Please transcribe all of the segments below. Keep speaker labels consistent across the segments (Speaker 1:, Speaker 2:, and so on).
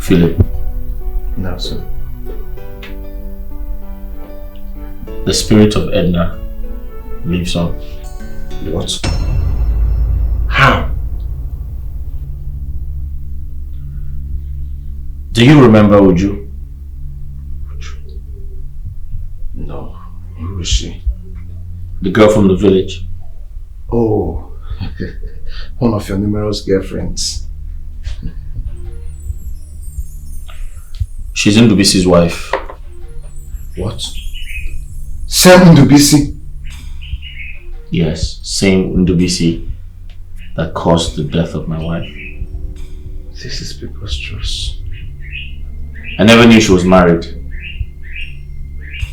Speaker 1: Philip.
Speaker 2: No, sir.
Speaker 1: The spirit of Edna lives on.
Speaker 2: What? How?
Speaker 1: Do you remember Uju?
Speaker 2: No. Who is she?
Speaker 1: The girl from the village.
Speaker 2: Oh, one of your numerous girlfriends.
Speaker 1: She's Ndubisi's wife.
Speaker 2: What? Same Ndubisi?
Speaker 1: Yes, same Ndubisi that caused the death of my wife.
Speaker 2: This is preposterous.
Speaker 1: I never knew she was married.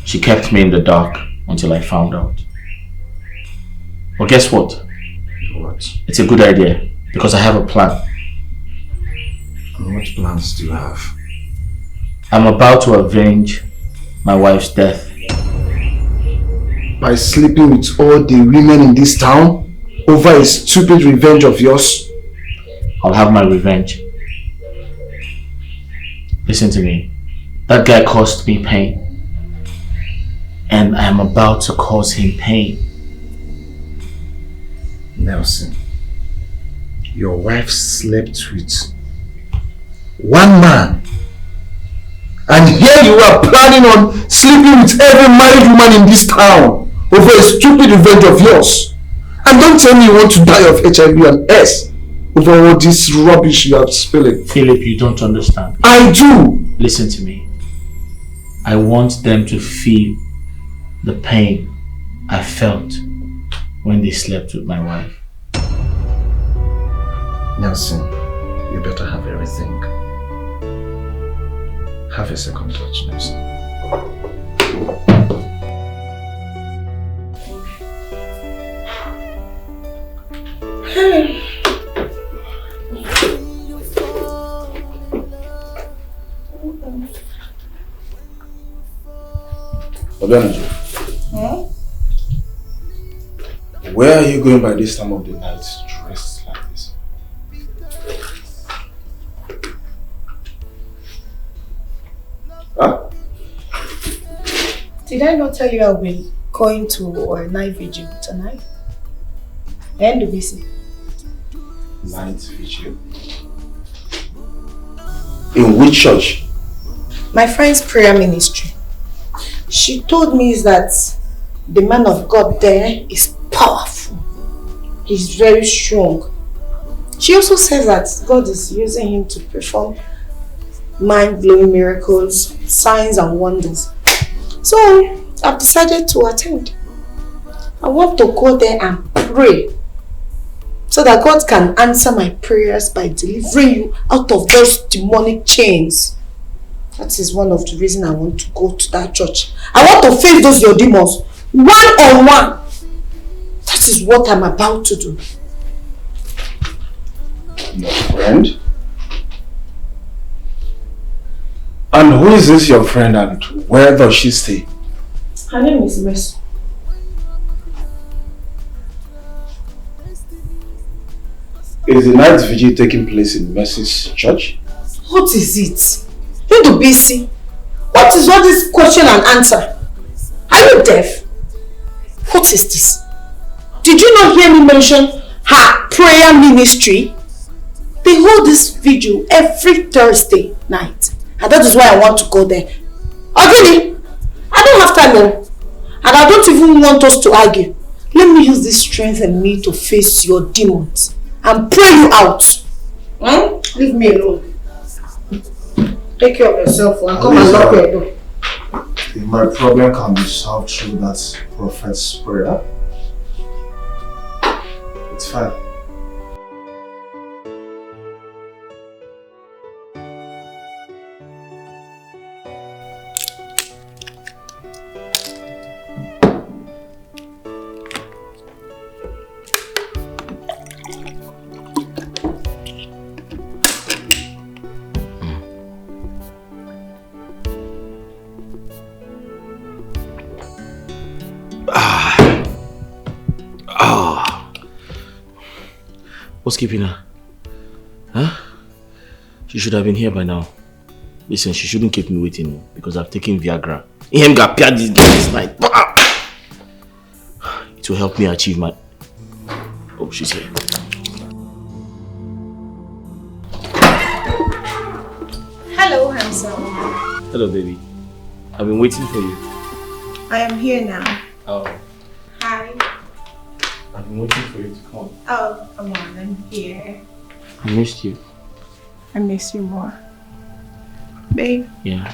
Speaker 1: She kept me in the dark until I found out. But guess what?
Speaker 2: What?
Speaker 1: It's a good idea because I have a plan.
Speaker 2: And what plans do you have?
Speaker 1: I'm about to avenge my wife's death.
Speaker 2: By sleeping with all the women in this town over a stupid revenge of yours?
Speaker 1: I'll have my revenge. Listen to me. That guy caused me pain. And I am about to cause him pain.
Speaker 2: Nelson, your wife slept with one man. And here you are planning on sleeping with every married woman in this town over a stupid revenge of yours. And don't tell me you want to die of HIV and S over all this rubbish you are spilling.
Speaker 1: Philip, you don't understand.
Speaker 2: I do.
Speaker 1: Listen to me. I want them to feel the pain I felt when they slept with my wife.
Speaker 2: Nelson, you better have everything. Have a second touch, Nelson. Obianoju, where are you going by this time of the night dressed like this? Huh?
Speaker 3: Did I not tell you I'll be going to a night vigil tonight? And to busy.
Speaker 2: Night vigil? In which church?
Speaker 3: My friend's prayer ministry. She told me that the man of God there is powerful. He's very strong. She also says that God is using him to perform mind-blowing miracles, signs and wonders. So I've decided to attend. I want to go there and pray so that God can answer my prayers by delivering you out of those demonic chains. That is one of the reasons I want to go to that church. I want to face those your demons one-on-one. That is what I'm about to do.
Speaker 2: Your friend? And who is this your friend and where does she stay?
Speaker 3: Her name is Mercy.
Speaker 2: Is the night vigil taking place in Mercy's church?
Speaker 3: What is it? You to busy. What is all this question and answer? Are you deaf? What is this? Did you not hear me mention her prayer ministry? They hold this vigil every Thursday night. And that is why I want to go there. Oh really? I don't have time now. And I don't even want us to argue. Let me use this strength in me to face your demons and pray you out. Leave me alone. Take care of yourself and come and lock your door.
Speaker 2: If my problem can be solved through that prophet's prayer, it's fine.
Speaker 1: What's keeping her? Huh? She should have been here by now. Listen, she shouldn't keep me waiting because I've taken Viagra. Him got paired this girl this night. It will help me achieve my... Oh, she's here.
Speaker 3: Hello, handsome.
Speaker 1: Hello, baby. I've been waiting for you.
Speaker 3: I am here now.
Speaker 1: Oh.
Speaker 3: Hi.
Speaker 1: I've been waiting for you to come.
Speaker 3: Oh, come on, I'm here.
Speaker 1: I missed you.
Speaker 3: I miss you more. Babe,
Speaker 1: Yeah.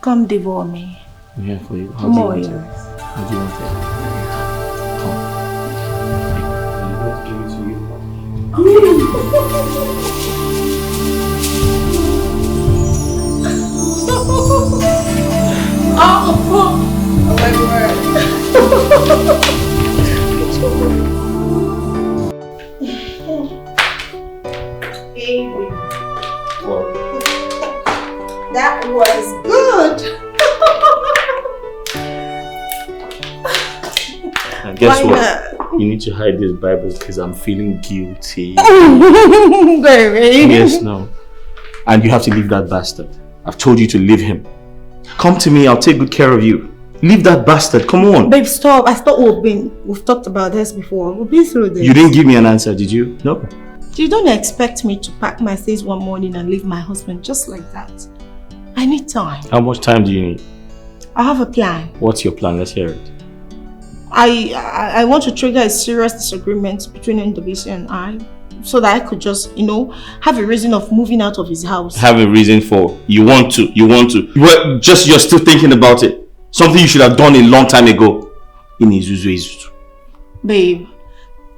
Speaker 3: come devour me.
Speaker 1: I'm here for you.
Speaker 3: How do you want it?
Speaker 1: How do you want it? Come. I'm going to give it to you.
Speaker 3: Oh my word. Baby.
Speaker 1: What?
Speaker 3: That was good.
Speaker 1: And guess
Speaker 3: Why
Speaker 1: what?
Speaker 3: not?
Speaker 1: You need to hide this Bible because I'm feeling guilty.
Speaker 3: Baby.
Speaker 1: Yes, no. And you have to leave that bastard. I've told you to leave him. Come to me, I'll take good care of you. Leave that bastard, come on.
Speaker 3: Babe, stop. I thought we've talked about this before. We've been through this.
Speaker 1: You didn't give me an answer, did you? No.
Speaker 3: You don't expect me to pack my things one morning and leave my husband just like that. I need time.
Speaker 1: How much time do you need?
Speaker 3: I have a plan.
Speaker 1: What's your plan? Let's hear it.
Speaker 3: I want to trigger a serious disagreement between Ndobisi and I so that I could just, have a reason of moving out of his house.
Speaker 1: Have a reason for you want to. You're still thinking about it. Something you should have done a long time ago. Izuzu.
Speaker 3: Babe,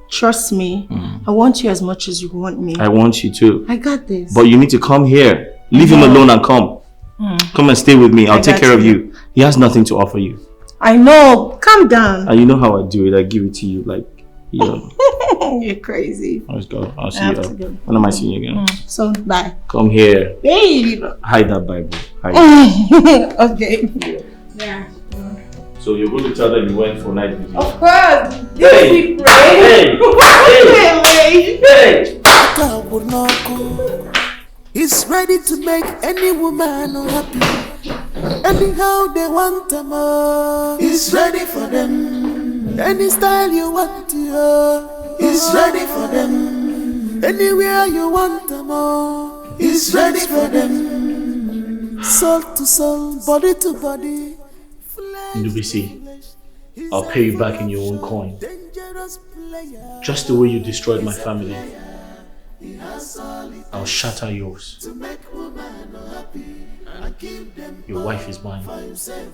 Speaker 3: trust me. I want you as much as you want me.
Speaker 1: I want you too.
Speaker 3: I got this.
Speaker 1: But you need to come here. Leave him alone and come. Come and stay with me. I'll take care of you. He has nothing to offer you.
Speaker 3: I know. Calm down.
Speaker 1: And you know how I do it. I give it to you like,
Speaker 3: You're crazy.
Speaker 1: Let's go. I'll see
Speaker 3: I
Speaker 1: you.
Speaker 3: have to go.
Speaker 1: When am I seeing you again?
Speaker 3: So, bye.
Speaker 1: Come here.
Speaker 3: Babe.
Speaker 1: Hide that Bible. Hide it.
Speaker 3: Okay. Yeah.
Speaker 1: So you're going to tell them you went for night visit?
Speaker 3: Of course.
Speaker 1: Hey! Hey! Hey!
Speaker 4: He's ready to make any woman happy. Anyhow they want them all. He's ready for them. Any style you want to. He's ready for them. Anywhere you want them all. He's ready for them. Soul to soul, body to body.
Speaker 1: Ndubisi, I'll pay you back in your own coin. Just the way you destroyed my family, I'll shatter yours. Your wife is mine. It's a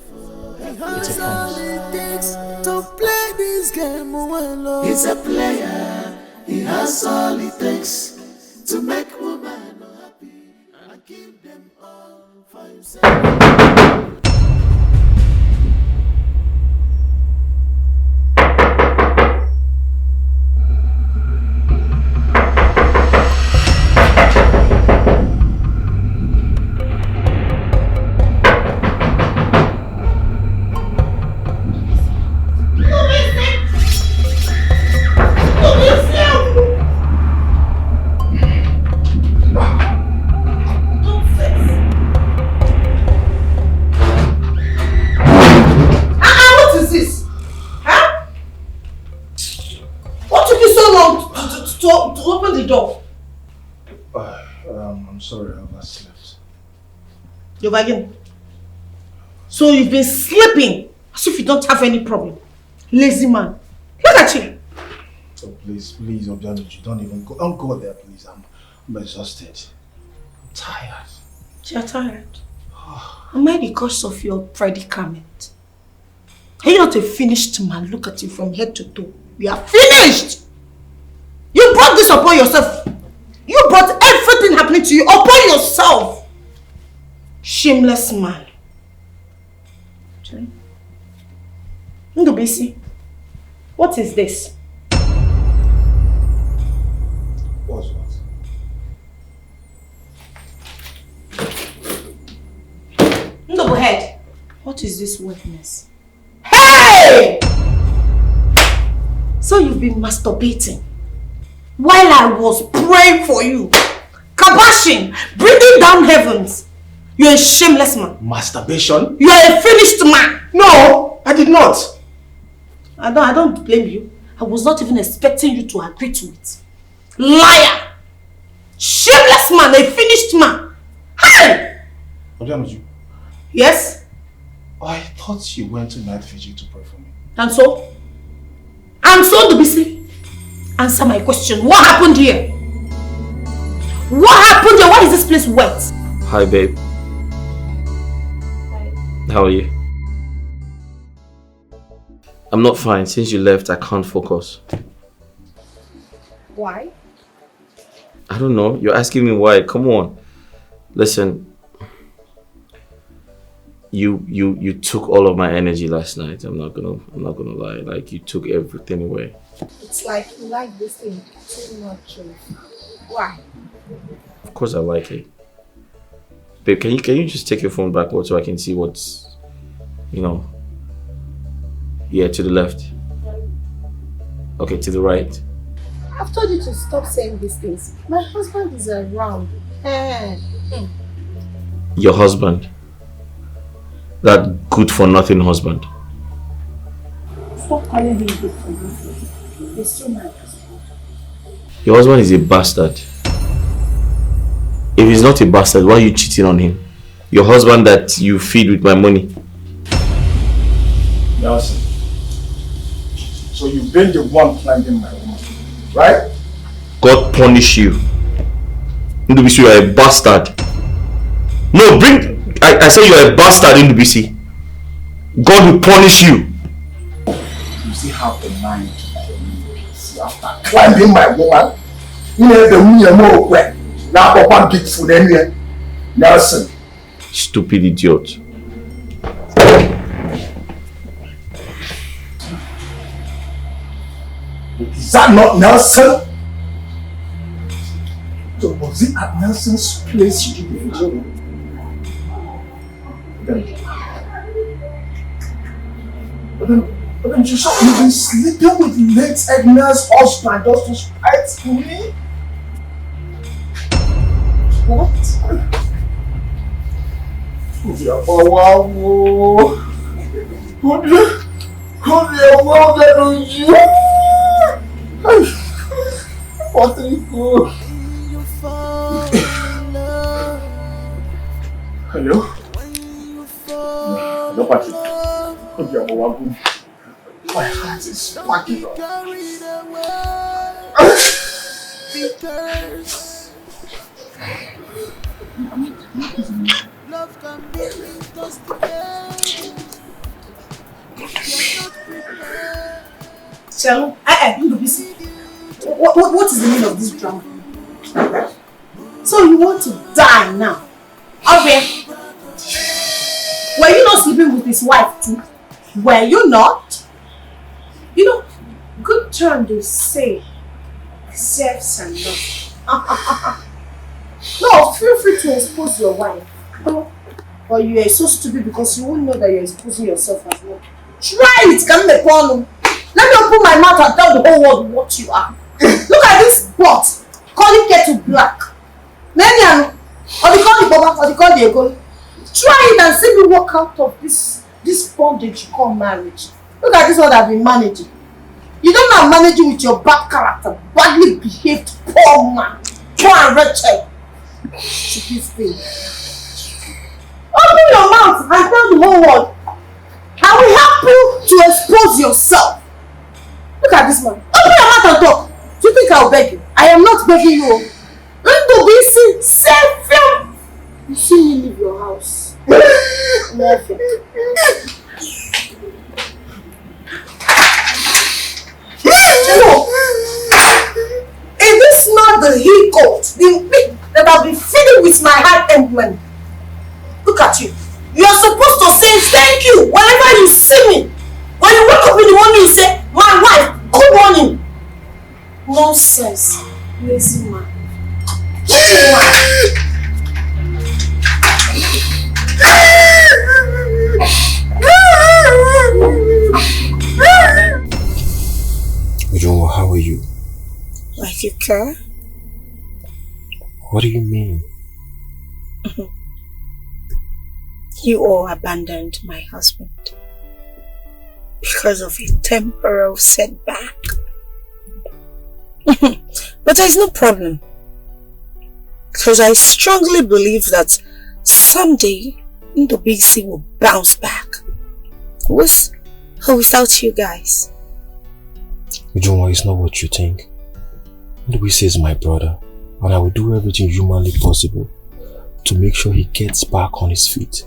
Speaker 1: promise.
Speaker 4: To play this game well. He's a player. He has all it takes to make women happy and give them all for himself.
Speaker 3: to open the door.
Speaker 2: I'm sorry, I overslept.
Speaker 3: You're again. So you've been sleeping as if you don't have any problem. Lazy man. Look at you.
Speaker 2: Oh, please, Obianuju, don't even go. Don't go there, please. I'm exhausted. I'm tired.
Speaker 3: You're tired. Am I because of your predicament? Are you not a finished man? Look at you from head to toe. We are finished! You brought this upon yourself. You brought everything happening to you upon yourself. Shameless man. Ndobisi, what is this?
Speaker 2: What's what?
Speaker 3: Ndobohead, what is this wetness? Hey! So you've been masturbating while I was praying for you. kabashing, bringing down heavens. You're a shameless man.
Speaker 2: Masturbation?
Speaker 3: You're a finished man.
Speaker 2: No, I did not.
Speaker 3: I don't blame you. I was not even expecting you to agree to it. Liar! Shameless man, a finished man. Hey!
Speaker 2: Odeamuju.
Speaker 3: Yes?
Speaker 2: I thought you went to night vigil to pray for me.
Speaker 3: And so? And so, Dubisi, answer my question. What happened here? What happened here? Why is this place wet?
Speaker 5: Hi, babe.
Speaker 3: Hi.
Speaker 5: How are you? I'm not fine. Since you left, I can't focus.
Speaker 3: Why?
Speaker 5: I don't know. You're asking me why. Come on. Listen. You took all of my energy last night. I'm not gonna lie. Like, you took everything away.
Speaker 3: It's like you like this thing too much. Why?
Speaker 5: Of course I like it. Babe, can you just take your phone backward so I can see what's, yeah, to the left. Okay, to the right.
Speaker 3: I've told you to stop saying these things. My husband is around.
Speaker 5: Your husband? That good for nothing husband?
Speaker 3: Stop calling him good for nothing. He's still my husband.
Speaker 5: Your husband is a bastard. If he's not a bastard, why are you cheating on him? Your husband that you feed with my money.
Speaker 2: Nelson. So you've been the one planting my woman, right?
Speaker 5: God punish you. Ndubisi, you are a bastard. No, I say you are a bastard, Ndubisi. God will punish you.
Speaker 2: You still have the mind to see after climbing my woman. You know the woman more wet. Now one big food anyway. Nelson.
Speaker 5: Stupid idiot.
Speaker 2: Is that not Nelson? So was it at Nelson's place you did the job? But then you saw you've been sleeping with late Edna's husband just to spite me? What? Hello? Hello, Patrick. My heart is fucking up.
Speaker 3: Shall what is the meaning of this drama? So you want to die now? Okay. Were you not sleeping with his wife too? Were you not? You know, good turn to say serves and love. No, feel free to expose your wife. But you are so stupid because you won't know that you're exposing yourself as well. Try it, come the problem. Let me open my mouth and tell the whole world what you are. Look at this pot. Call it kettle black. Or they call it Boba, or they call it Egoli. Try it and see me walk out of this bondage you call marriage. Look at this one I've been managing. You don't know I'm managing with your bad character, badly behaved poor man, poor and wretched. Stupid thing. Open your mouth and tell the whole world. I will help you to expose yourself. Look at this man. Open your mouth and talk. Do you think I'll beg you? I am not begging you. Don't be seen. Save him. You see me leave your house. Nothing. No. Is this not the he goat? The pig that I've been feeding with my heart and money? Look at you. You are supposed to say thank you whenever you see me. When you wake up in the morning, you say, my wife, good morning. Nonsense. Lazy man. Lazy man.
Speaker 2: Ojo, how are you?
Speaker 3: Like you care?
Speaker 6: What do you mean?
Speaker 3: You all abandoned my husband because of a temporal setback. But there's no problem, because I strongly believe that someday Ndobisi will bounce back. With or without you guys.
Speaker 6: Ujunwa, it's not what you think. Ndobisi is my brother, and I will do everything humanly possible to make sure he gets back on his feet.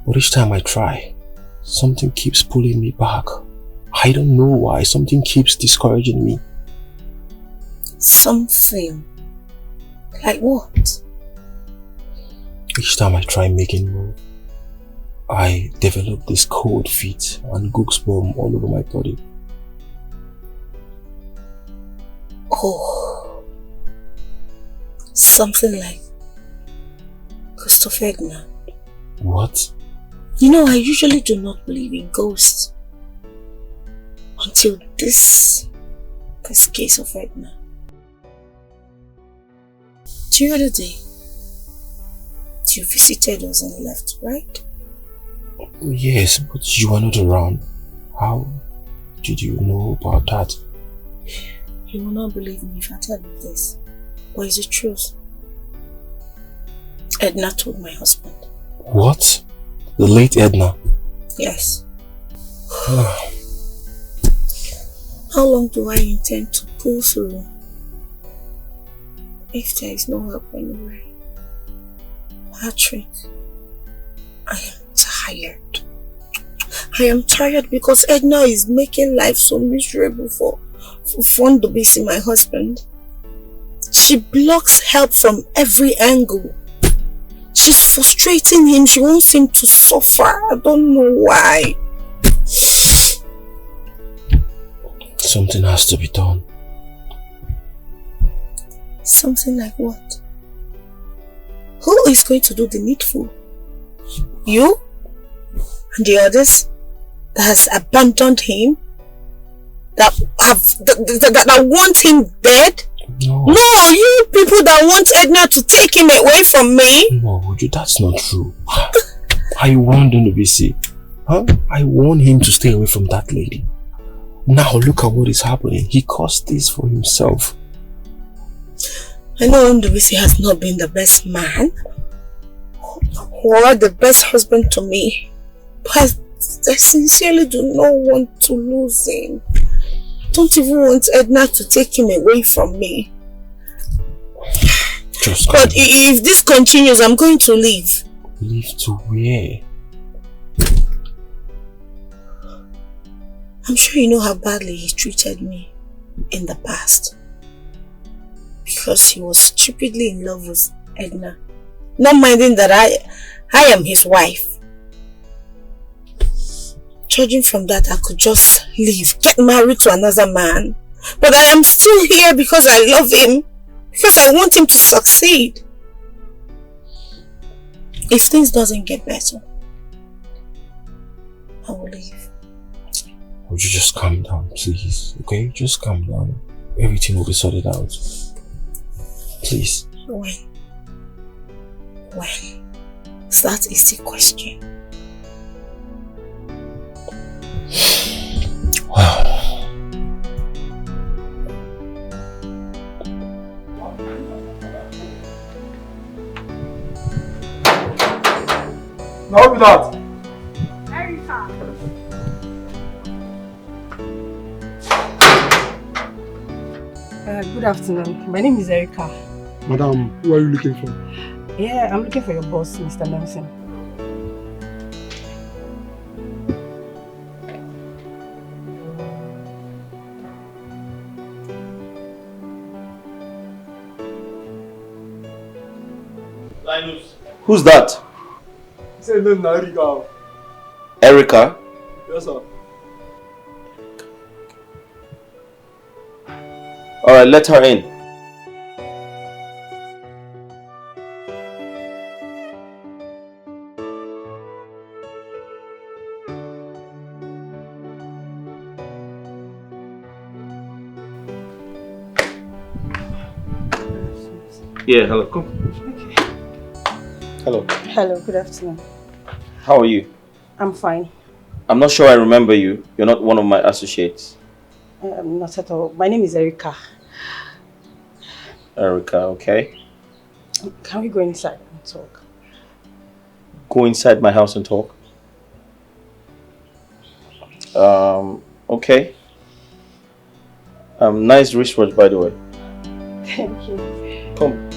Speaker 6: But each time I try, something keeps pulling me back. I don't know why. Something keeps discouraging me.
Speaker 3: Something? Like what?
Speaker 6: Each time I try making move, I develop this cold feet and goosebumps all over my body.
Speaker 3: Oh, something like Christopher Edna.
Speaker 6: What?
Speaker 3: You know, I usually do not believe in ghosts until this case of Edna. The other day, you visited us and left, right?
Speaker 6: Yes, but you were not around. How did you know about that?
Speaker 3: You will not believe me if I tell you this, but it's the truth. Edna told my husband.
Speaker 6: What? The late Edna?
Speaker 3: Yes. How long do I intend to pull through if there is no help anywhere? Patrick, I am tired. I am tired because Edna is making life so miserable for Ndobisi, my husband. She blocks help from every angle. She's frustrating him. She wants him to suffer. I don't know why.
Speaker 6: Something has to be done.
Speaker 3: Something like what? Who is going to do the needful? You? And the others that has abandoned him? That want him dead?
Speaker 6: No.
Speaker 3: No, you people that want Edna to take him away from me?
Speaker 6: No, that's not true. I warned Ndobisi. Huh? I warned him to stay away from that lady. Now look at what is happening. He caused this for himself.
Speaker 3: I know Ndobisi has not been the best man or the best husband to me, but I sincerely do not want to lose him. I don't even want Edna to take him away from me. But if this continues, I'm going to leave.
Speaker 6: Leave to where?
Speaker 3: I'm sure you know how badly he treated me in the past. Because he was stupidly in love with Edna. Not minding that I am his wife. Judging from that, I could just leave, get married to another man. But I am still here because I love him. Because I want him to succeed. If things doesn't get better, I will leave.
Speaker 6: Would you just calm down, please? Okay? Just calm down. Everything will be sorted out. Please.
Speaker 3: When? That is the question.
Speaker 7: Now open that.
Speaker 8: Erika. Good afternoon. My name is Erika.
Speaker 7: Madam, who are you looking for?
Speaker 8: Yeah, I'm looking for your boss, Mr. Nelson.
Speaker 1: Linus.
Speaker 5: Who's that?
Speaker 7: Say name na Erika.
Speaker 5: Erica?
Speaker 7: Yes, sir.
Speaker 5: Alright, let her in. Yeah, hello, come.
Speaker 8: Okay.
Speaker 5: Hello.
Speaker 8: Hello, good afternoon.
Speaker 5: How are you?
Speaker 8: I'm fine.
Speaker 5: I'm not sure I remember you. You're not one of my associates.
Speaker 8: Not at all. My name is Erica.
Speaker 5: Erica, okay.
Speaker 8: Can we go inside and talk?
Speaker 5: Go inside my house and talk. Okay. Nice wristwatch, by the way.
Speaker 8: Thank you.
Speaker 5: Come.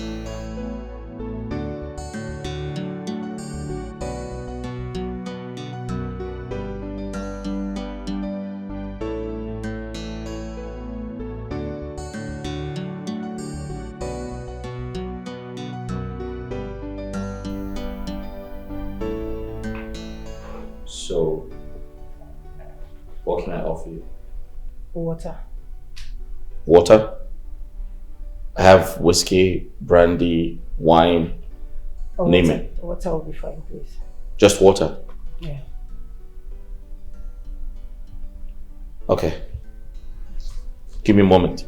Speaker 5: So, what can I offer you?
Speaker 8: Water.
Speaker 5: Water? I have whiskey, brandy, wine, name
Speaker 8: water.
Speaker 5: it.
Speaker 8: Water will be fine, please.
Speaker 5: Just water?
Speaker 8: Yeah.
Speaker 5: Okay. Give me a moment.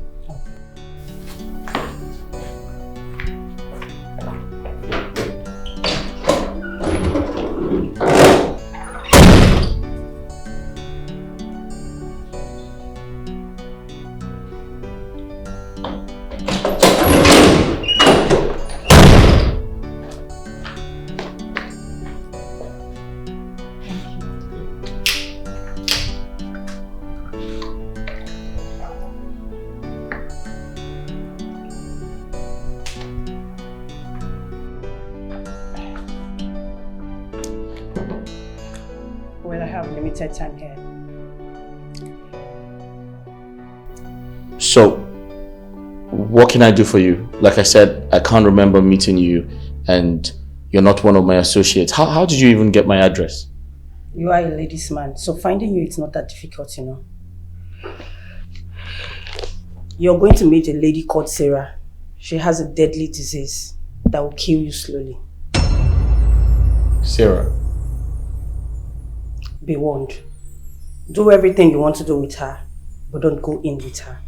Speaker 8: Well, I have limited time here.
Speaker 5: So, what can I do for you? Like I said, I can't remember meeting you and you're not one of my associates. How did you even get my address?
Speaker 8: You are a ladies' man, so finding you is not that difficult, you know. You're going to meet a lady called Sarah. She has a deadly disease that will kill you slowly.
Speaker 5: Sarah.
Speaker 8: Be warned. Do everything you want to do with her, but don't go in with her.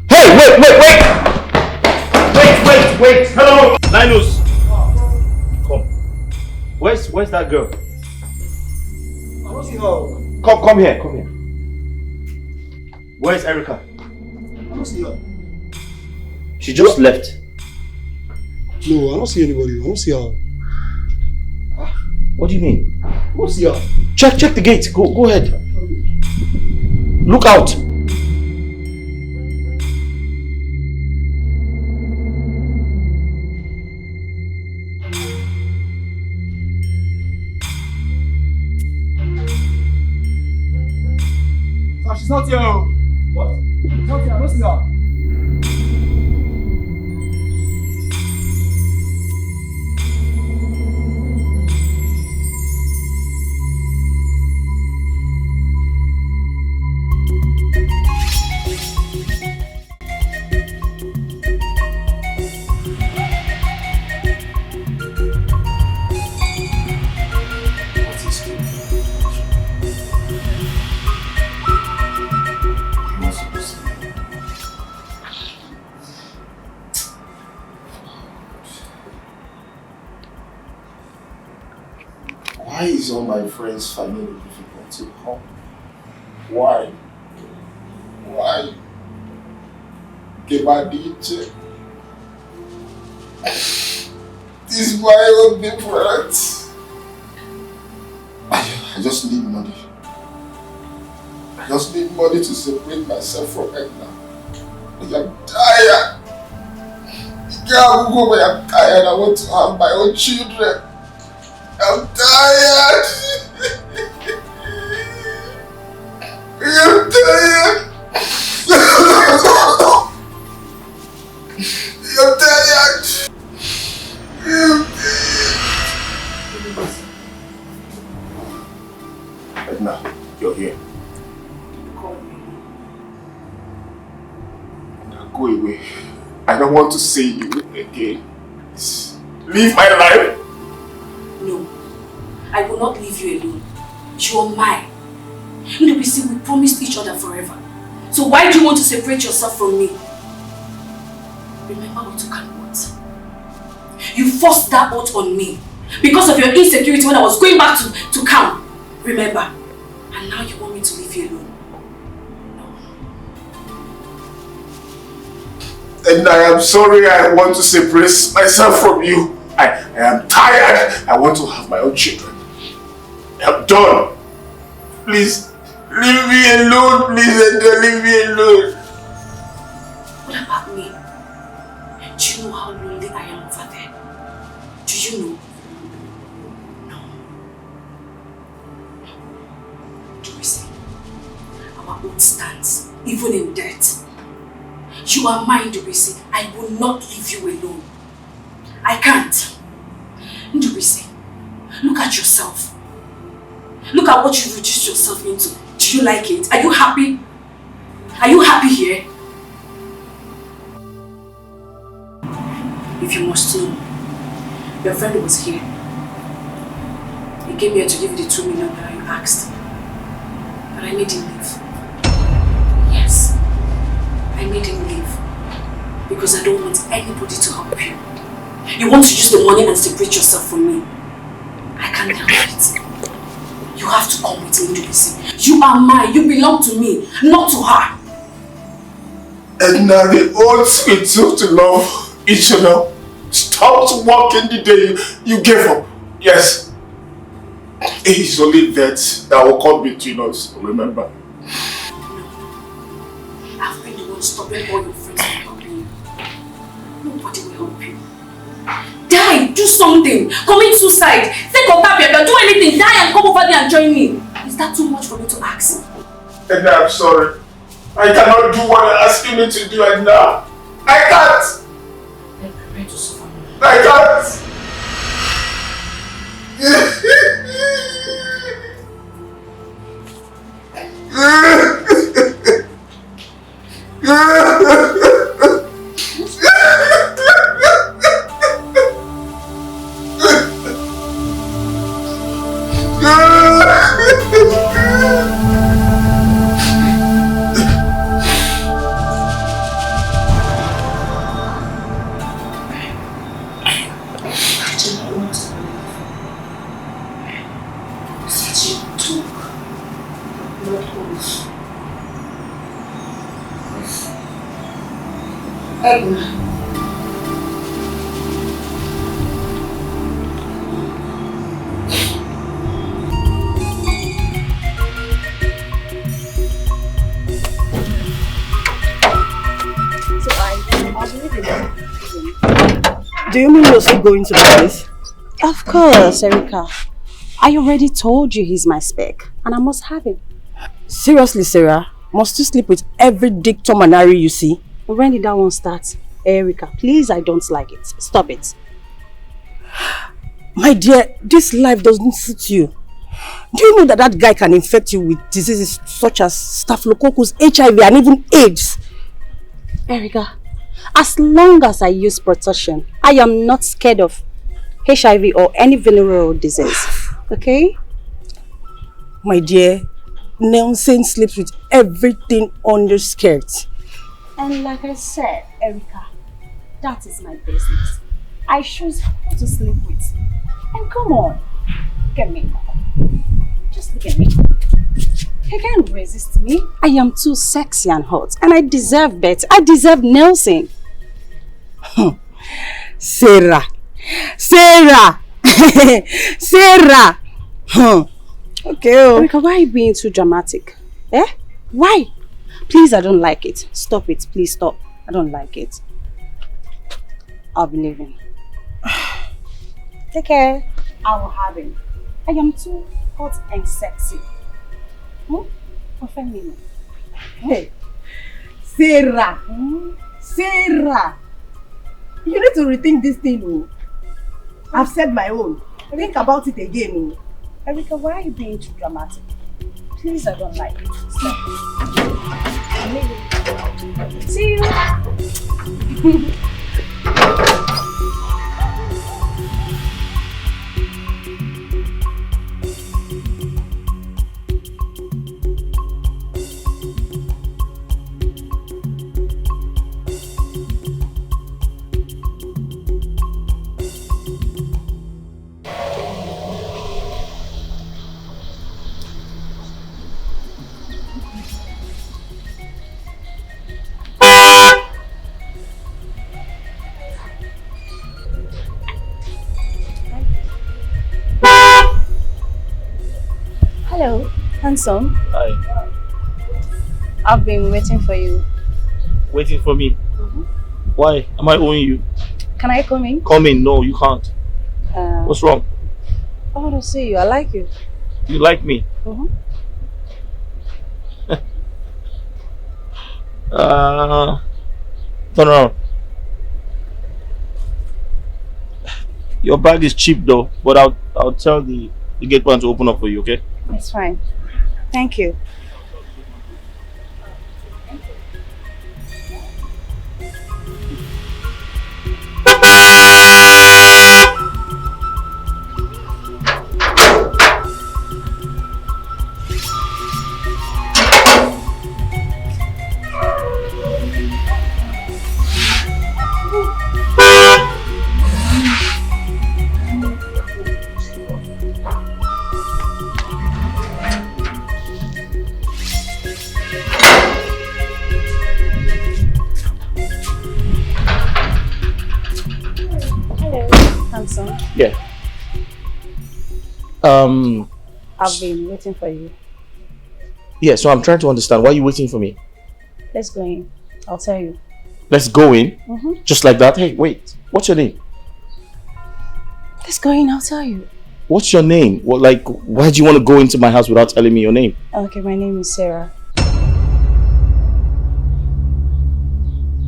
Speaker 5: Hey, wait! Hello! Linus! Come. Where's that girl?
Speaker 7: I don't see her.
Speaker 5: Come here. Where's Erica?
Speaker 7: I don't see her.
Speaker 5: She just left.
Speaker 7: No, I don't see anybody. I don't see her.
Speaker 5: What do you mean?
Speaker 7: I don't see her.
Speaker 5: Check the gate. Go ahead. Look out.
Speaker 7: She's not here. What? She's not here. I don't see her.
Speaker 2: Why is all my friends finding it difficult to come? Why? Get my DJ. This is my own difference. I just need money. I just need money to separate myself from Edna. I am tired. I'm tired. I want to have my own children. I'm tired. I'm tired. I'm tired. Edna, you're here. Now go away. I don't want to see you again. Leave my life.
Speaker 9: No, I will not leave you alone. You are mine. We promised each other forever. So why do you want to separate yourself from me? Remember what Okam wants. You forced that oath on me because of your insecurity when I was going back to camp. Remember? And now you want me to leave you alone.
Speaker 2: And I am sorry, I want to separate myself from you. I am tired. I want to have my own children. I'm done. Please, leave me alone. Please, leave me alone.
Speaker 9: What about me? Do you know how lonely I am over there? Do you know? No. Do we see? Our oath stands, even in death. You are mine, Ndubisi. I will not leave you alone. I can't. Ndubisi, look at yourself. Look at what you reduced yourself into. Do you like it? Are you happy? Are you happy here? If you must know, your friend was here. He came here to give you the 2 million that you asked. But I made him leave. Yes. I made him leave because I don't want anybody to help you. You want to use the money and separate yourself from me. I can't help it. You have to come with me, Ndubisi. You are mine. You belong to me, not to her.
Speaker 2: And now the oaths we took to love each other stopped working the day you gave up. Yes. It is only that will come between us, remember?
Speaker 9: I've been the one stopping all your friends from helping you. Nobody will help you. Die! Do something! Commit suicide! Think of that, baby! Do anything! Die and come over there and join me! Is that too much for me to ask?
Speaker 2: And I'm sorry. I cannot do what you're asking me to do right now. I can't!
Speaker 9: I'm prepared to suffer.
Speaker 2: I can't!
Speaker 8: Do you mean you're still going to the place?
Speaker 10: Of course, Erica. I already told you he's my spec, and I must have him.
Speaker 8: Seriously, Sarah? Must you sleep with every Dick, Tom and Harry you see?
Speaker 10: When did that one start? Erica, please, I don't like it. Stop it.
Speaker 8: My dear, this life doesn't suit you. Do you know that that guy can infect you with diseases such as Staphylococcus, HIV and even AIDS?
Speaker 10: Erica, as long as I use protection, I am not scared of HIV or any venereal disease. Okay?
Speaker 8: My dear, Nelson sleeps with everything on your skirt.
Speaker 10: And like I said, Erica, that is my business. I choose who to sleep with. And come on, look at me. Just look at me. You can't resist me. I am too sexy and hot, and I deserve better. I deserve Nelson.
Speaker 8: Sarah! Sarah! Sarah! Okay.
Speaker 10: Erica, why are you being too dramatic? Eh? Why? Please, I don't like it. Stop it. Please stop. I don't like it. I'll be leaving. Take care. I will have him. I am too hot and sexy. Feminine.
Speaker 8: Hey, Sarah! Sarah! You need to rethink this thing. Oh. I've said my own. Think about it again. Oh.
Speaker 10: Erica, why are you being too dramatic? Please, I don't like it. Stop it. I'm leaving. See you. Hello, handsome.
Speaker 1: Hi.
Speaker 10: I've been waiting for you.
Speaker 1: Waiting for me? Why? Am I owing you?
Speaker 10: Can I come in?
Speaker 1: Come in. No, you can't. What's wrong?
Speaker 10: I want to see you. I like you.
Speaker 1: You like me? Turn around. Your bag is cheap though, but I'll tell the gate man to open up for you, okay?
Speaker 10: It's fine. Thank you.
Speaker 1: Yeah.
Speaker 10: I've been waiting for you.
Speaker 1: Yeah, so I'm trying to understand. Why are you waiting for me?
Speaker 10: Let's go in. I'll tell you.
Speaker 1: Let's go in? Just like that? Hey, wait. What's your name?
Speaker 10: Let's go in. I'll tell you.
Speaker 1: What's your name? What, like, why do you want to go into my house without telling me your name?
Speaker 10: Okay, my name is Sarah.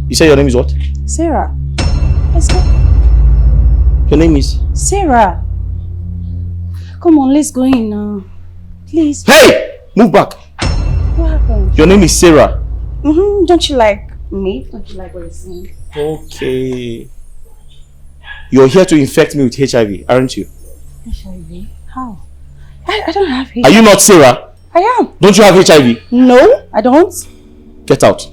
Speaker 1: You say your name is what?
Speaker 10: Sarah. Let's go.
Speaker 1: Your name is?
Speaker 10: Sarah. Come on, let's go in now. Please.
Speaker 1: Hey! Move back.
Speaker 10: What happened?
Speaker 1: Your name is Sarah.
Speaker 10: Don't you like me? Don't you like what you're saying?
Speaker 1: Okay. You're here to infect me with HIV, aren't you?
Speaker 10: HIV? How? I don't have HIV.
Speaker 1: Are you not Sarah?
Speaker 10: I am.
Speaker 1: Don't you have HIV?
Speaker 10: No, I don't.
Speaker 1: Get out.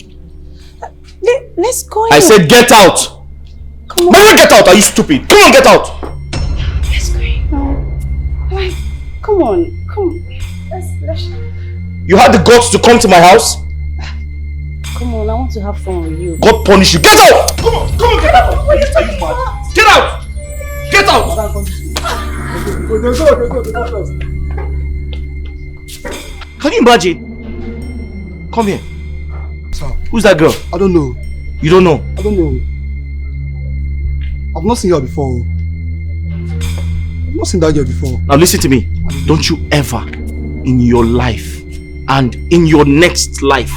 Speaker 10: Let's go in.
Speaker 1: I said get out.
Speaker 10: Come on.
Speaker 1: Mary, get out. Are you stupid? Come on, get out.
Speaker 10: Let's go in now. Like, come on. Come. Let's...
Speaker 1: You had the guts to come to my house?
Speaker 10: Come on, I want to have fun with you.
Speaker 1: God punish you. Get out! Come on, get out! Are you mad? Get out! Get out! Can you imagine? Come here.
Speaker 7: Sir.
Speaker 1: Who's that girl?
Speaker 7: I don't know.
Speaker 1: You don't know?
Speaker 7: I don't know. I've not seen her before. I've not seen that girl before.
Speaker 1: Now listen to me. Don't you ever in your life and in your next life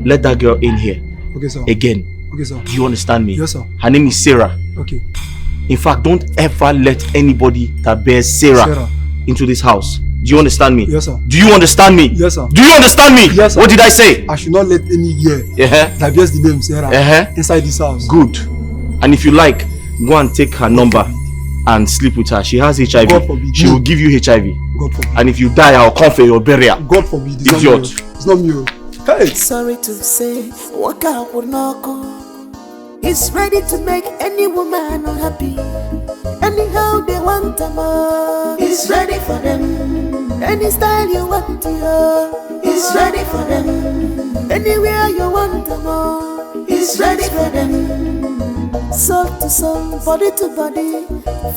Speaker 1: let that girl in here.
Speaker 7: Okay, sir.
Speaker 1: Again.
Speaker 7: Okay, sir.
Speaker 1: Do you understand me?
Speaker 7: Yes, sir.
Speaker 1: Her name is Sarah.
Speaker 7: Okay.
Speaker 1: In fact, don't ever let anybody that bears Sarah into this house. Do you understand me?
Speaker 7: Yes, sir.
Speaker 1: Do you understand me?
Speaker 7: Yes, sir.
Speaker 1: Do you understand me?
Speaker 7: Yes, sir.
Speaker 1: What did I say?
Speaker 7: I should not let any girl that bears the name Sarah inside this house.
Speaker 1: Good. And if you like, go and take her number and sleep with her. She has HIV.
Speaker 7: God forbid.
Speaker 1: She will give you HIV.
Speaker 7: God forbid.
Speaker 1: And if you die, I'll come for your burial.
Speaker 7: God forbid.
Speaker 1: Idiot.
Speaker 7: It's not me. Hey.
Speaker 4: Sorry to say, Okam would not go. He's ready to make any woman unhappy. Anyhow they want them all. He's ready for them. Any style you want to hear. He's ready for them. Anywhere you want them all. He's ready for them. Soul to soul, body to body,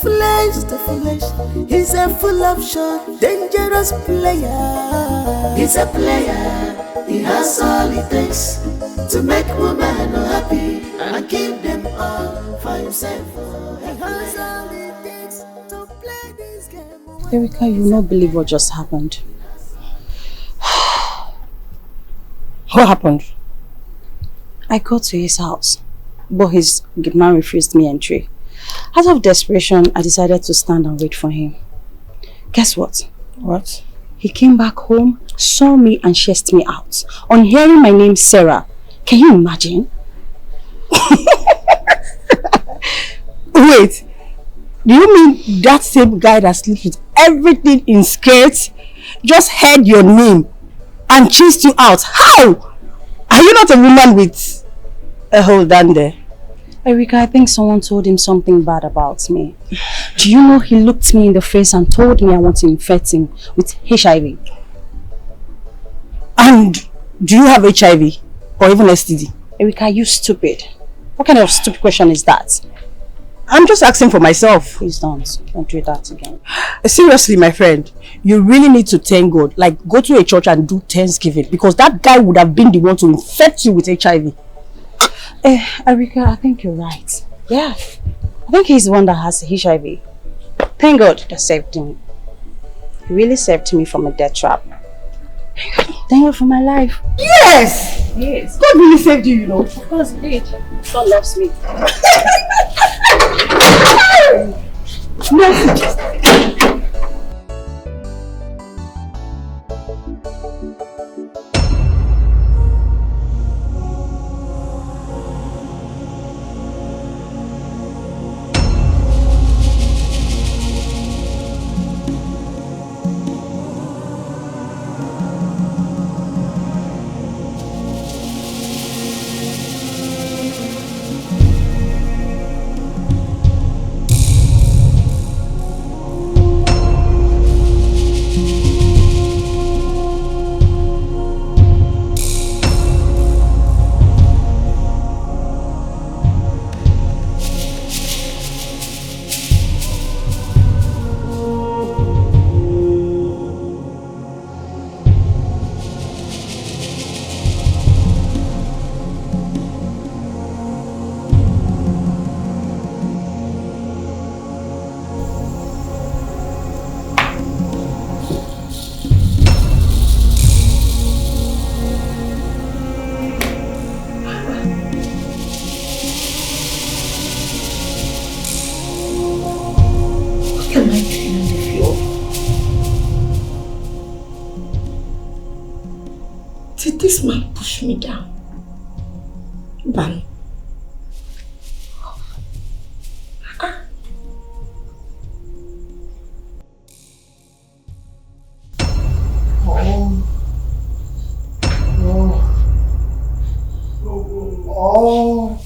Speaker 4: flesh to flesh. He's a full option, dangerous player. He's a player. He has all it takes to make women happy and keep them all for himself. He has all it takes to play this game.
Speaker 10: Erika, you will not believe what just happened. What happened? I got to his house, but his good man refused me entry. Out of desperation, I decided to stand and wait for him. Guess what?
Speaker 7: What?
Speaker 10: He came back home, saw me and chased me out. On hearing my name, Sarah. Can you imagine?
Speaker 8: Wait, do you mean that same guy that sleeps with everything in skirts just heard your name and chased you out? How? Are you not a woman with a hole down there?
Speaker 10: Erika, I think someone told him something bad about me. Do you know he looked me in the face and told me I want to infect him with HIV?
Speaker 8: And do you have HIV or even STD?
Speaker 10: Erika, are you stupid? What kind of stupid question is that?
Speaker 8: I'm just asking for myself.
Speaker 10: Please don't do that again.
Speaker 8: Seriously, my friend, you really need to thank God. Like, go to a church and do Thanksgiving, because that guy would have been the one to infect you with HIV.
Speaker 10: Erika, I think you're right. Yeah, I think he's the one that has HIV. Thank God that saved him. He really saved me from a death trap. Thank God for my life.
Speaker 8: Yes!
Speaker 10: Yes.
Speaker 8: God really saved you, you know.
Speaker 10: Of course he did. God loves me.
Speaker 3: This man pushed me down. Bam.
Speaker 2: Oh.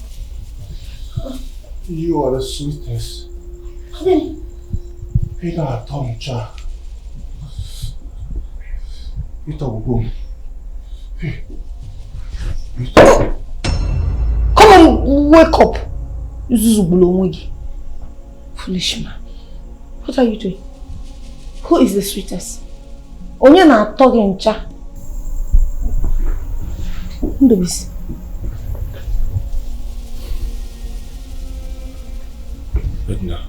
Speaker 2: You are the sweetest. Peter Tonto. Peter Ugum.
Speaker 3: Come on, wake up. Foolish man. What are you doing? Who is the sweetest? Onye na talking cha. Ndobisi.
Speaker 2: But now.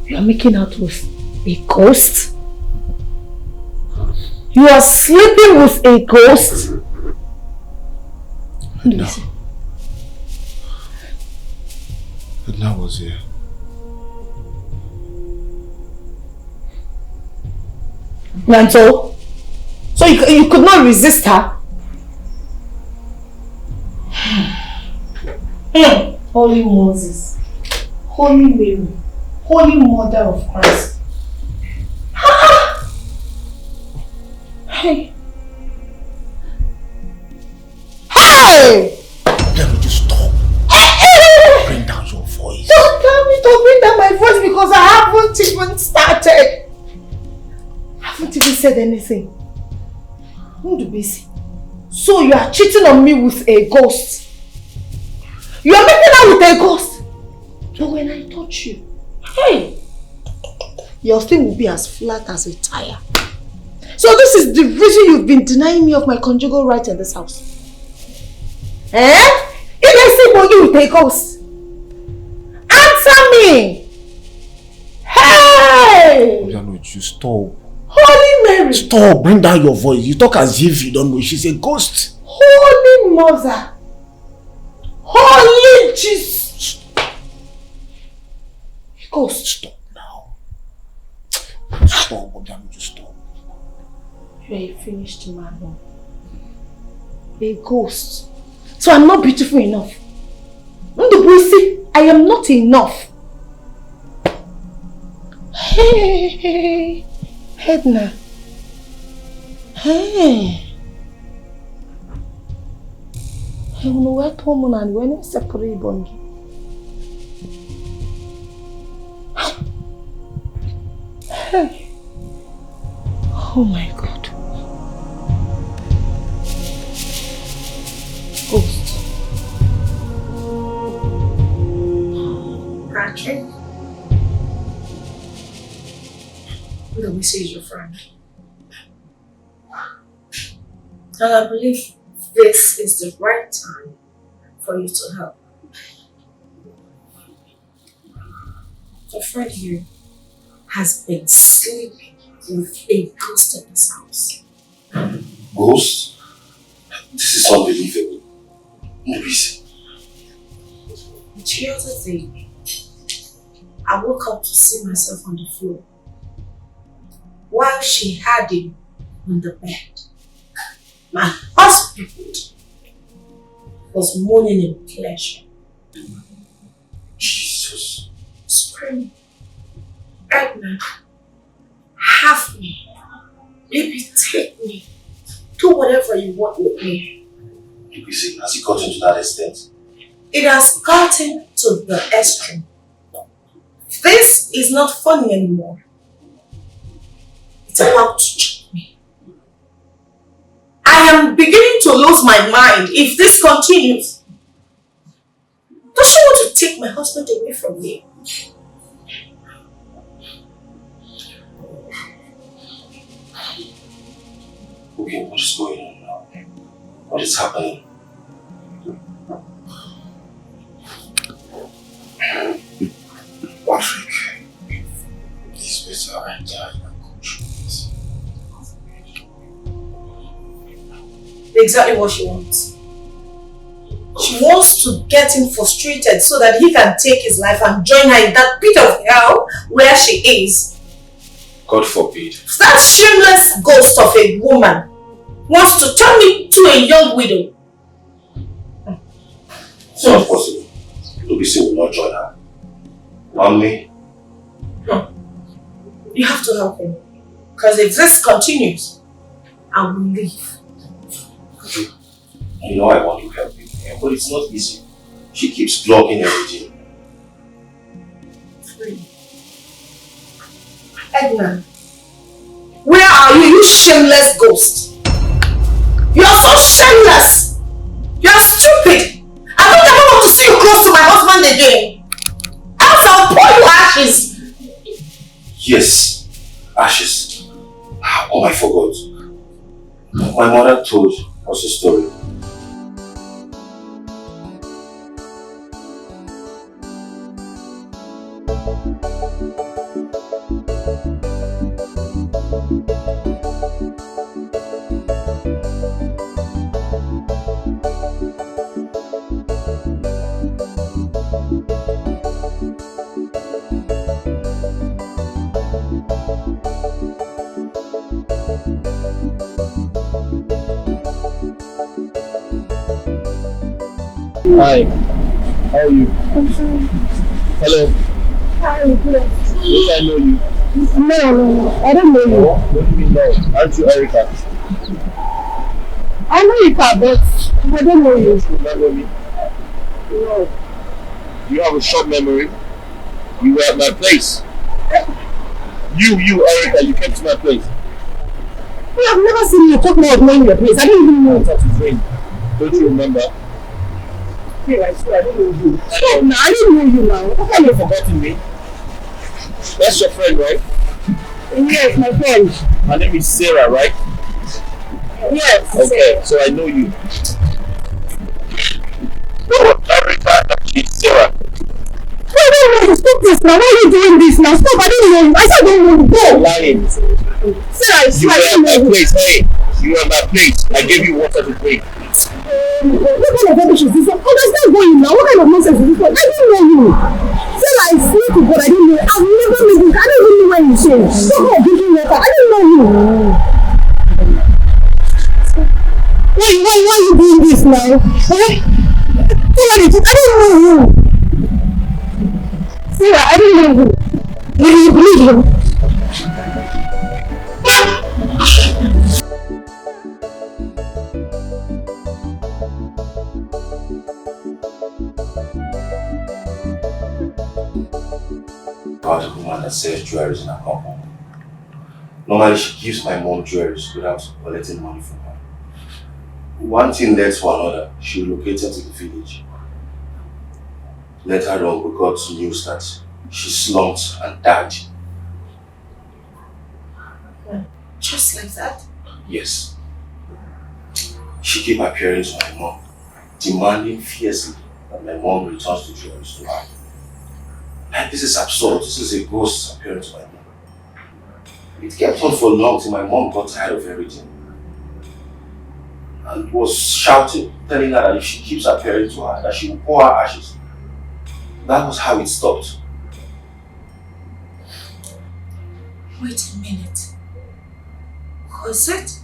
Speaker 3: You are making out with a ghost? You are sleeping with a ghost?
Speaker 2: No. Edna was here.
Speaker 3: And so you could not resist her? Holy Moses, Holy Mary, Holy Mother of Christ. Hey! Hey!
Speaker 2: Let me just stop. Bring down your voice.
Speaker 3: Don't tell me to bring down my voice because I haven't even started. I haven't even said anything. Ndubisi. So you are cheating on me with a ghost. You are making out with a ghost. But when I touch you, hey, your thing will be as flat as a tire. So this is the reason you've been denying me of my conjugal right in this house. Eh? If I say you with a ghost, answer me. Hey!
Speaker 2: You stop.
Speaker 3: Holy Mary.
Speaker 2: Stop. Bring down your voice. You talk as if you don't know she's a ghost.
Speaker 3: Holy Mother. Holy Jesus. Ghost.
Speaker 2: Stop now. Stop. Just stop.
Speaker 3: You are a finished man. A ghost. So I'm not beautiful enough. Ndubuisi, I am not enough. Hey, Edna. Hey. I don't know where Tomo and when I separate Bongi. Hey. Oh my God. Ghost.
Speaker 9: Patrick? Let me see your friend. And I believe this is the right time for you to help. Your friend here has been sleeping with a ghost in his house.
Speaker 2: Ghost? This is unbelievable. Nobisi.
Speaker 9: The other day, I woke up to see myself on the floor while she had him on the bed. My husband was moaning in pleasure.
Speaker 2: Jesus.
Speaker 9: Screaming, Edna, have me. Maybe take me. Do whatever you want with me.
Speaker 2: Nobisi, has it gotten to that extent?
Speaker 9: It has gotten to the extreme. This is not funny anymore. It's about to choke me. I am beginning to lose my mind if this continues. Does she want to take my husband away from me?
Speaker 2: Okay, what is going on now? What is happening? Patrick, please better I die and go through this.
Speaker 9: Exactly what she wants. She wants to get him frustrated so that he can take his life and join her in that pit of hell where she is.
Speaker 2: God forbid.
Speaker 9: That shameless ghost of a woman wants to turn me to a young widow.
Speaker 2: It's not possible. Nobisi will not join her. Mommy?
Speaker 9: You have to help him. Because if this continues, I will leave.
Speaker 2: You know I want to help you, but it's not easy. She keeps blocking everything.
Speaker 9: Edna, where are you, you shameless ghost? You are so shameless. You are stupid. I don't ever want to see you close to my husband again. Else I'll pour you ashes.
Speaker 2: Yes, ashes. Oh, I forgot. My mother told us a story.
Speaker 5: Hi, how are you? Hello.
Speaker 8: Hi, I'm good.
Speaker 5: Yes, I know you.
Speaker 8: No, I don't know you.
Speaker 5: Oh, what do you mean no? Aren't you Erica?
Speaker 8: I know you, but I don't know you.
Speaker 5: You don't know me?
Speaker 8: No.
Speaker 5: You have a short memory. You were at my place. You, Erica, you came to my place.
Speaker 8: I've never seen you talk more of knowing your place. I don't even know.
Speaker 5: Don't you remember?
Speaker 8: I swear, I don't know you. Stop now, I don't know you now.
Speaker 5: How come you've forgotten me? That's your friend, right?
Speaker 8: Yes, my friend.
Speaker 5: Her name is Sarah, right?
Speaker 8: Yes.
Speaker 5: Okay, so I know you. No, Erica, she's Sarah.
Speaker 8: Stop this now. Why are you doing this now? Stop, I don't know you. I said I don't know you. Go.
Speaker 5: You're lying.
Speaker 8: Sarah, I swear, I
Speaker 5: You
Speaker 8: don't
Speaker 5: were at
Speaker 8: know
Speaker 5: my
Speaker 8: you.
Speaker 5: place, hey. You were at my place. I gave you water to drink.
Speaker 8: What kind of rubbish is this? Oh, that's not going now. What kind of nonsense is this? I don't know you. Sarah, I swear to God, I don't know you. I've never met you. I don't even know where you came. Stop drinking water. I don't know you. Why Why are you doing this now? I don't know you. Sarah, I don't know you. Will you believe him?
Speaker 6: About a woman that sells jewelry in her compound. Normally she gives my mom jewelry without collecting money from her. One thing led to another. She relocated to the village. Later on, we got news that she slumped and died.
Speaker 3: Just like that?
Speaker 6: Yes. She kept appearing to my mom, demanding fiercely that my mom returns the jewelry to her. Like, this is absurd. This is a ghost appearing to my mom. It kept on for long till my mom got tired of everything. And was shouting, telling her that if she keeps appearing to her, that she will pour her ashes. That was how it stopped.
Speaker 3: Wait a minute. Was it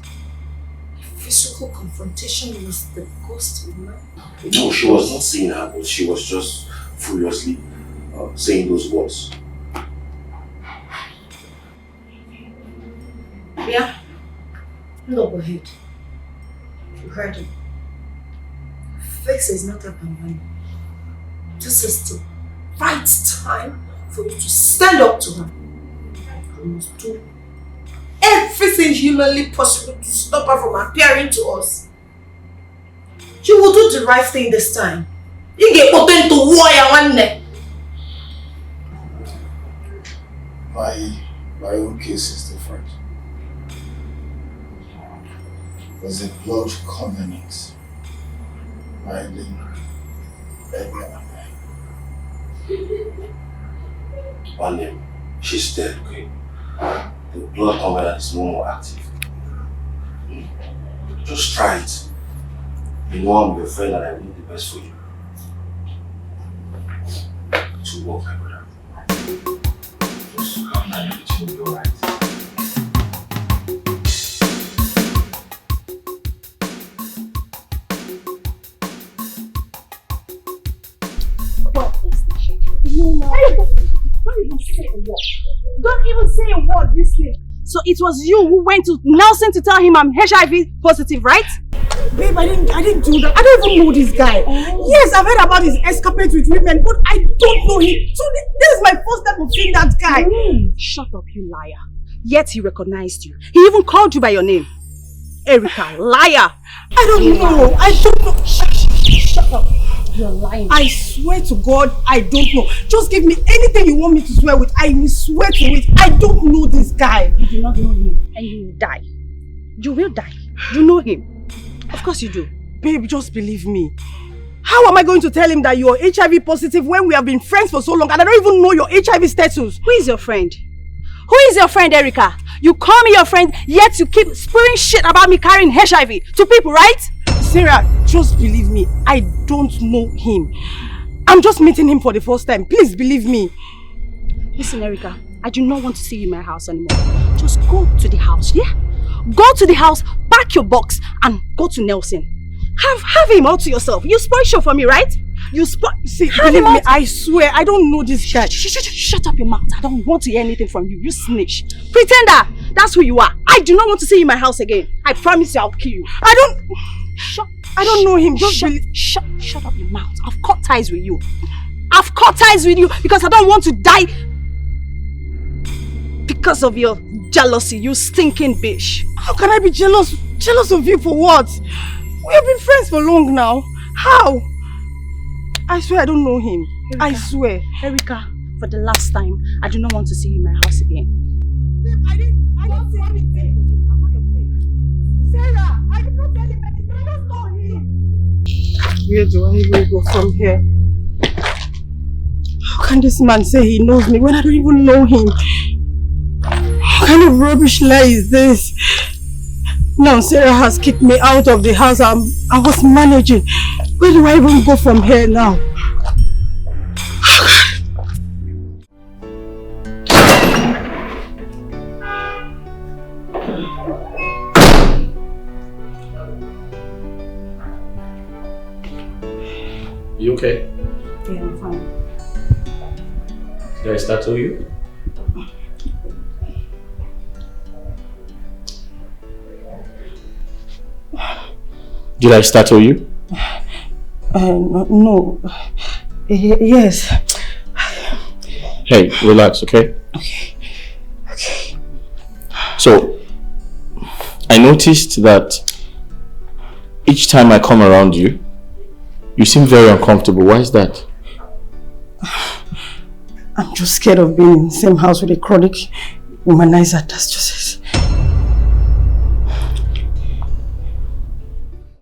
Speaker 3: a physical confrontation with the ghost woman?
Speaker 6: No, she was not seeing her, but she was just furiously saying those words.
Speaker 3: Yeah? No, go ahead. You heard him. Fix is not up and running. This is the right time for you to stand up to her. You must do everything humanly possible to stop her from appearing to us. You will do the right thing this time. You get put into warrior one neck.
Speaker 2: My own case is different. Was a blood covenant binding Edna.
Speaker 6: One she's dead, okay? The blood covenant is no more active. Just try it. You know I'm your friend and I want the best for you. To work, my brother. Just calm down, everything will be alright.
Speaker 8: Don't even say a word this thing. So it was you who went to Nelson to tell him I'm HIV positive, right? Babe, I didn't do that. I don't even know this guy. Oh. Yes, I've heard about his escapades with women, but I don't know him. So this is my first time of seeing that guy. Shut up, you liar. Yet he recognized you. He even called you by your name. Erica, liar. I don't know. I don't know. Shut up. You're lying. I swear to God, I don't know. Just give me anything you want me to swear with. I will swear to it. I don't know this guy. You do not know him and you will die. You will die. You know him. Of course you do. Babe, just believe me. How am I going to tell him that you're HIV positive when we have been friends for so long and I don't even know your HIV status? Who is your friend? Who is your friend, Erica? You call me your friend, yet you keep spewing shit about me carrying HIV to people, right? Sarah, just believe me. I don't know him. I'm just meeting him for the first time. Please believe me. Listen, Erica, I do not want to see you in my house anymore. Just go to the house, yeah? Go to the house, pack your box, and go to Nelson. Have him all to yourself. You spoil show for me, right? You spoil. See, believe me, I swear, I don't know this guy. Shut up your mouth. I don't want to hear anything from you. You snitch. Pretender. That's who you are. I do not want to see you in my house again. I promise you I'll kill you. I don't know him. Just shut up your mouth. I've cut ties with you. I've cut ties with you because I don't want to die because of your jealousy, you stinking bitch. How can I be jealous? Jealous of you for what? We have been friends for long now. How? I swear I don't know him. Erica, I swear. Erica, for the last time, I do not want to see you in my house again. Babe, I didn't say anything. I'm not your babe. Sarah, I did not tell him anything. I don't know him. Where do I even go from here? How can this man say he knows me when I don't even know him? What kind of rubbish lie is this? Now Sarah has kicked me out of the house I was managing. Where do I even go from here now?
Speaker 1: You okay?
Speaker 8: Yeah, I'm fine.
Speaker 1: Did I startle you? Did I startle you?
Speaker 8: No. Yes.
Speaker 1: Hey, relax, okay?
Speaker 8: Okay.
Speaker 1: So, I noticed that each time I come around you, you seem very uncomfortable. Why is that?
Speaker 8: I'm just scared of being in the same house with a chronic womanizer. That's just it.